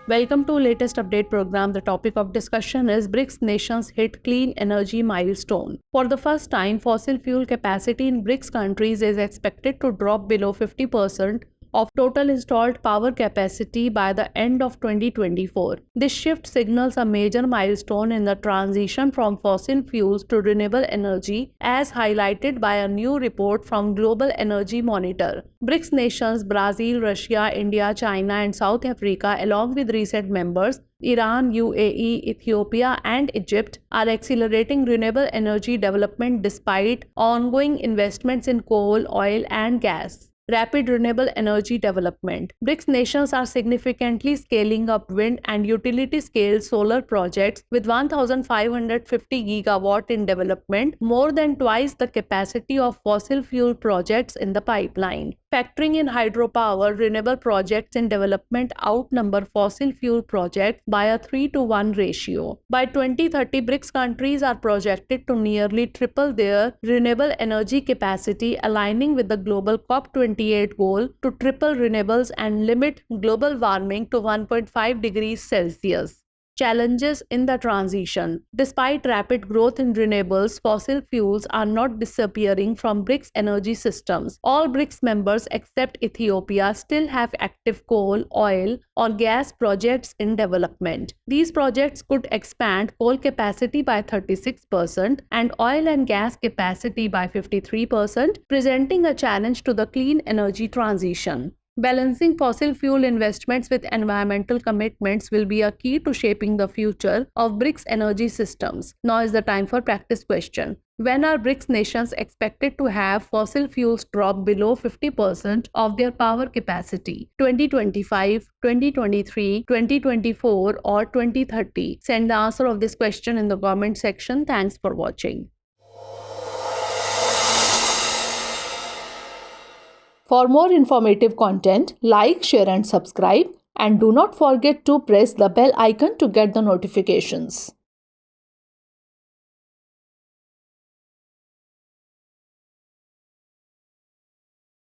Welcome to latest update program. The topic of discussion is BRICS nations hit clean energy milestone. For the first time, fossil fuel capacity in BRICS countries is expected to drop below 50% of total installed power capacity by the end of 2024. This shift signals a major milestone in the transition from fossil fuels to renewable energy, as highlighted by a new report from Global Energy Monitor. BRICS nations Brazil, Russia, India, China, and South Africa, along with recent members Iran, UAE, Ethiopia, and Egypt, are accelerating renewable energy development despite ongoing investments in coal, oil, and gas. Rapid renewable energy development. BRICS nations are significantly scaling up wind and utility-scale solar projects with 1,550 gigawatt in development, more than twice the capacity of fossil fuel projects in the pipeline. Factoring in hydropower, renewable projects in development outnumber fossil fuel projects by a 3-to-1 ratio. By 2030, BRICS countries are projected to nearly triple their renewable energy capacity, aligning with the global COP28 goal to triple renewables and limit global warming to 1.5 degrees Celsius. Challenges in the transition. Despite rapid growth in renewables, fossil fuels are not disappearing from BRICS energy systems. All BRICS members except Ethiopia still have active coal, oil, or gas projects in development. These projects could expand coal capacity by 36% and oil and gas capacity by 53%, presenting a challenge to the clean energy transition. Balancing fossil fuel investments with environmental commitments will be a key to shaping the future of BRICS energy systems. Now is the time for practice question. When are BRICS nations expected to have fossil fuels drop below 50% of their power capacity? 2025, 2023, 2024 or 2030? Send the answer of this question in the comment section. Thanks for watching. For more informative content, like, share and subscribe, and do not forget to press the bell icon to get the notifications.